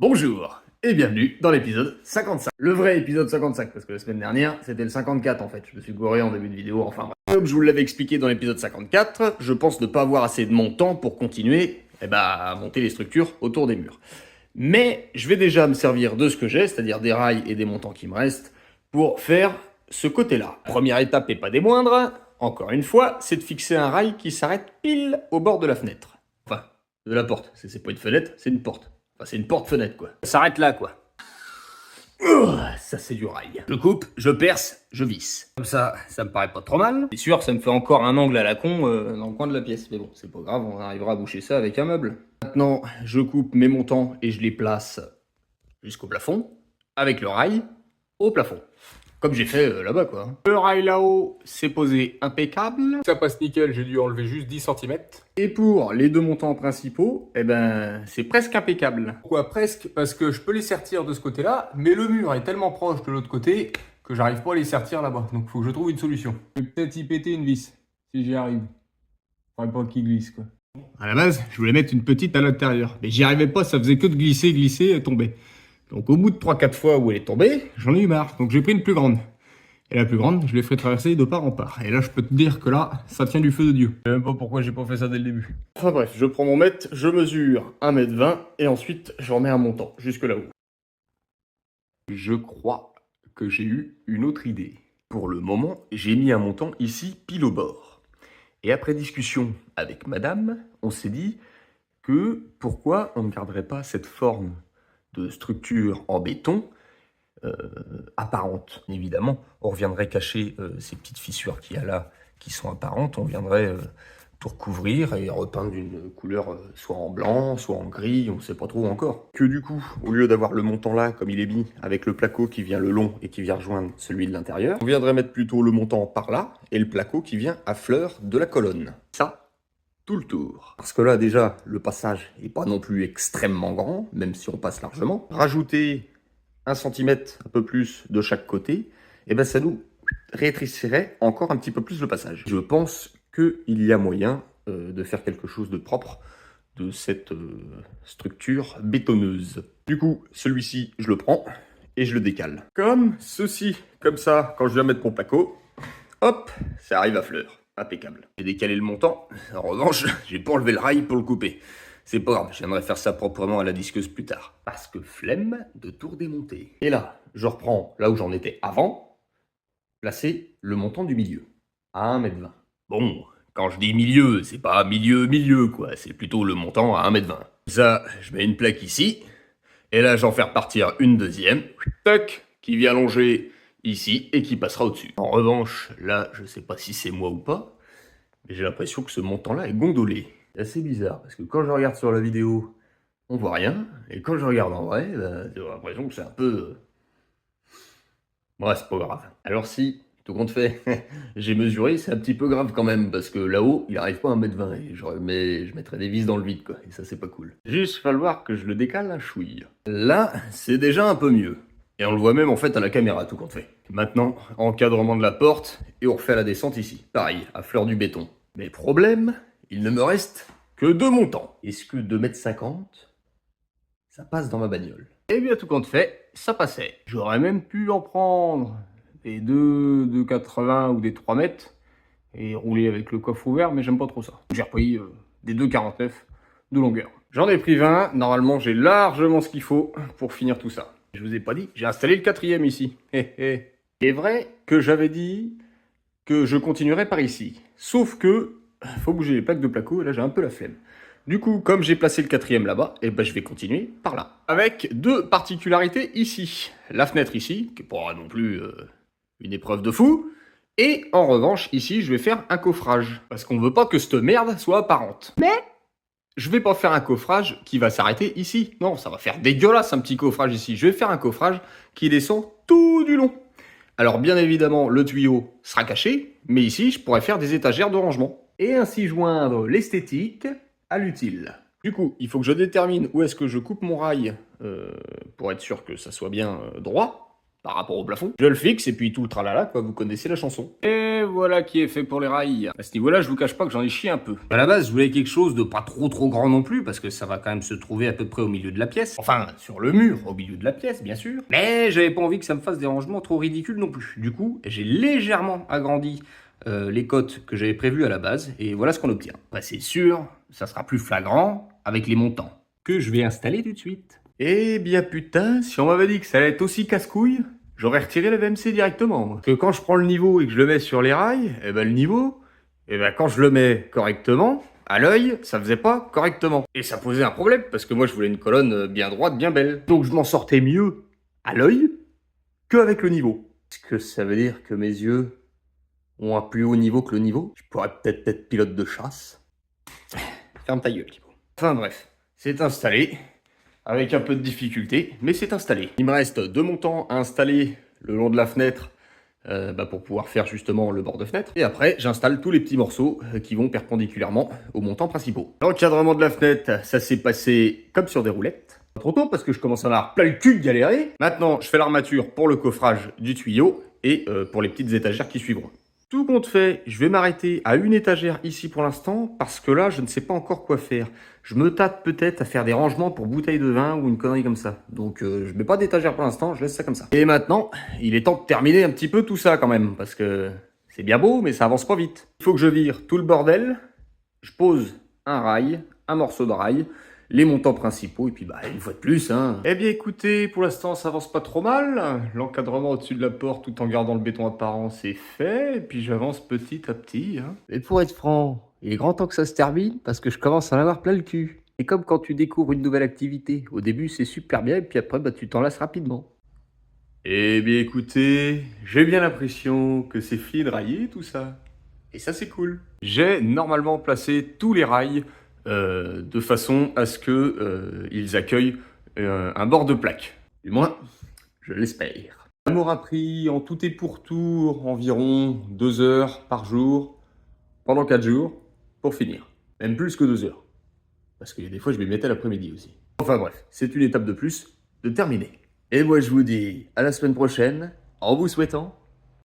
Bonjour et bienvenue dans l'épisode 55. Le vrai épisode 55, parce que la semaine dernière, c'était le 54 en fait. Je me suis gouré en début de vidéo, enfin bref. Comme je vous l'avais expliqué dans l'épisode 54, je pense ne pas avoir assez de montant pour continuer à monter les structures autour des murs. Mais je vais déjà me servir de ce que j'ai, c'est-à-dire des rails et des montants qui me restent, pour faire ce côté-là. Première étape et pas des moindres, encore une fois, c'est de fixer un rail qui s'arrête pile au bord de la fenêtre. Enfin, de la porte. C'est pas une fenêtre, c'est une porte. Enfin, c'est une porte-fenêtre, quoi. Ça s'arrête là, quoi. Ça, c'est du rail. Je coupe, je perce, je visse. Comme ça me paraît pas trop mal. C'est sûr, ça me fait encore un angle à la con dans le coin de la pièce. Mais bon, c'est pas grave, on arrivera à boucher ça avec un meuble. Maintenant, je coupe mes montants et je les place jusqu'au plafond, avec le rail au plafond. Comme j'ai fait là-bas, quoi. Le rail là-haut, c'est posé impeccable. Ça passe nickel, j'ai dû enlever juste 10 cm. Et pour les deux montants principaux, c'est presque impeccable. Pourquoi presque? Parce que je peux les sertir de ce côté-là, mais le mur est tellement proche de l'autre côté que j'arrive pas à les sertir là-bas. Donc faut que je trouve une solution. Je vais peut-être y péter une vis, si j'y arrive. Faudrait pas qu'il glisse, quoi. À la base, je voulais mettre une petite à l'intérieur. Mais j'y arrivais pas, ça faisait que de glisser, glisser et tomber. Donc au bout de 3-4 fois où elle est tombée, j'en ai eu marre. Donc j'ai pris une plus grande. Et la plus grande, je l'ai fait traverser de part en part. Et là, je peux te dire que là, ça tient du feu de Dieu. Je sais même pas pourquoi j'ai pas fait ça dès le début. Enfin bref, je prends mon mètre, je mesure 1,20 m et ensuite je remets un montant jusque là-haut. Je crois que j'ai eu une autre idée. Pour le moment, j'ai mis un montant ici pile au bord. Et après discussion avec madame, on s'est dit que pourquoi on ne garderait pas cette forme de structure en béton apparente. Évidemment, on reviendrait cacher ces petites fissures qu'il y a là qui sont apparentes, on viendrait tout recouvrir et repeindre d'une couleur soit en blanc, soit en gris, on ne sait pas trop encore. Que du coup, au lieu d'avoir le montant là, comme il est mis, avec le placo qui vient le long et qui vient rejoindre celui de l'intérieur, on viendrait mettre plutôt le montant par là et le placo qui vient à fleur de la colonne. Ça, tout le tour. Parce que là, déjà, le passage n'est pas non plus extrêmement grand, même si on passe largement. Rajouter 1 cm un peu plus de chaque côté, et ben ça nous rétrécirait encore un petit peu plus le passage. Je pense qu'il y a moyen de faire quelque chose de propre de cette structure bétonneuse. Du coup, celui-ci, je le prends et je le décale. Comme ceci, comme ça, quand je viens mettre mon placo, hop, ça arrive à fleur. Impeccable. J'ai décalé le montant. En revanche, j'ai pas enlevé le rail pour le couper. C'est pas grave, je viendrai faire ça proprement à la disqueuse plus tard. Parce que flemme de tout redémonter. Et là, je reprends là où j'en étais avant, placer le montant du milieu, à 1,20 m. Bon, quand je dis milieu, c'est pas milieu, quoi. C'est plutôt le montant à 1,20 m. Ça, je mets une plaque ici, et là, j'en fais repartir une deuxième, tac, qui vient longer ici, et qui passera au-dessus. En revanche, là, je sais pas si c'est moi ou pas, mais j'ai l'impression que ce montant-là est gondolé. C'est assez bizarre, parce que quand je regarde sur la vidéo, on voit rien, et quand je regarde en vrai, j'ai l'impression que c'est un peu... Ouais, c'est pas grave. Alors si, tout compte fait, j'ai mesuré, c'est un petit peu grave quand même, parce que là-haut, il arrive pas à 1,20 m, et je mettrais des vis dans le vide, quoi, et ça c'est pas cool. Juste falloir que je le décale un chouille. Là, c'est déjà un peu mieux. Et on le voit même en fait à la caméra, tout compte fait. Maintenant, encadrement de la porte, et on refait la descente ici. Pareil, à fleur du béton. Mais problème, il ne me reste que 2 montants. Est-ce que 2,50 m, ça passe dans ma bagnole? Eh bien, tout compte fait, ça passait. J'aurais même pu en prendre des 2,80 ou des 3 mètres et rouler avec le coffre ouvert, mais j'aime pas trop ça. J'ai repris des 2,49 de longueur. J'en ai pris 20, normalement j'ai largement ce qu'il faut pour finir tout ça. Je vous ai pas dit, j'ai installé le 4e ici. Il est vrai que j'avais dit que je continuerais par ici. Sauf que, faut bouger les plaques de placo, et là j'ai un peu la flemme. Du coup, comme j'ai placé le 4e là-bas, et ben je vais continuer par là. Avec 2 particularités ici. La fenêtre ici, qui n'est pas non plus une épreuve de fou. Et en revanche, ici, je vais faire un coffrage. Parce qu'on veut pas que cette merde soit apparente. Mais je vais pas faire un coffrage qui va s'arrêter ici. Non, ça va faire dégueulasse un petit coffrage ici. Je vais faire un coffrage qui descend tout du long. Alors bien évidemment, le tuyau sera caché, mais ici, je pourrais faire des étagères de rangement. Et ainsi joindre l'esthétique à l'utile. Du coup, il faut que je détermine où est-ce que je coupe mon rail pour être sûr que ça soit bien droit. par rapport au plafond. Je le fixe et puis tout le tralala, quoi, vous connaissez la chanson. Et voilà qui est fait pour les rails. À ce niveau-là, je vous cache pas que j'en ai chié un peu. À la base, je voulais quelque chose de pas trop grand non plus, parce que ça va quand même se trouver à peu près au milieu de la pièce. Enfin, sur le mur, au milieu de la pièce, bien sûr. Mais j'avais pas envie que ça me fasse des rangements trop ridicules non plus. Du coup, j'ai légèrement agrandi les cotes que j'avais prévues à la base, et voilà ce qu'on obtient. Bah, c'est sûr, ça sera plus flagrant avec les montants, que je vais installer tout de suite. Eh bien putain, si on m'avait dit que ça allait être aussi casse-couille, j'aurais retiré la VMC directement, moi. Parce que quand je prends le niveau et que je le mets sur les rails, eh ben le niveau, eh ben quand je le mets correctement, à l'œil, ça faisait pas correctement. Et ça posait un problème, parce que moi je voulais une colonne bien droite, bien belle. Donc je m'en sortais mieux à l'œil qu'avec le niveau. Est-ce que ça veut dire que mes yeux ont un plus haut niveau que le niveau? Je pourrais peut-être être pilote de chasse. Ferme ta gueule, Thibaut. Enfin bref, c'est installé. Avec un peu de difficulté, mais c'est installé. Il me reste 2 montants à installer le long de la fenêtre pour pouvoir faire justement le bord de fenêtre. Et après, j'installe tous les petits morceaux qui vont perpendiculairement aux montants principaux. L'encadrement de la fenêtre, ça s'est passé comme sur des roulettes. Pas trop tôt parce que je commence à en avoir plein le cul de galérer. Maintenant, je fais l'armature pour le coffrage du tuyau et pour les petites étagères qui suivront. Tout compte fait, je vais m'arrêter à une étagère ici pour l'instant, parce que là, je ne sais pas encore quoi faire. Je me tâte peut-être à faire des rangements pour bouteilles de vin ou une connerie comme ça. Donc je mets pas d'étagère pour l'instant, je laisse ça comme ça. Et maintenant, il est temps de terminer un petit peu tout ça quand même, parce que c'est bien beau, mais ça avance pas vite. Il faut que je vire tout le bordel, je pose un rail, un morceau de rail, les montants principaux, et puis une fois de plus, hein. Eh bien écoutez, pour l'instant ça avance pas trop mal. L'encadrement au-dessus de la porte tout en gardant le béton apparent, c'est fait, et puis j'avance petit à petit, hein. Mais pour être franc, il est grand temps que ça se termine parce que je commence à en avoir plein le cul. C'est comme quand tu découvres une nouvelle activité. Au début c'est super bien et puis après tu t'en lasses rapidement. Eh bien écoutez, j'ai bien l'impression que c'est fini de railler tout ça. Et ça c'est cool. J'ai normalement placé tous les rails de façon à ce que ils accueillent un bord de plaque. Du moins, je l'espère. Ça m'aura pris en tout et pour tout environ 2 heures par jour, pendant 4 jours, pour finir. Même plus que 2 heures. Parce qu'il y a des fois je vais mettre à l'après-midi aussi. Enfin bref, c'est une étape de plus de terminer. Et moi je vous dis à la semaine prochaine, en vous souhaitant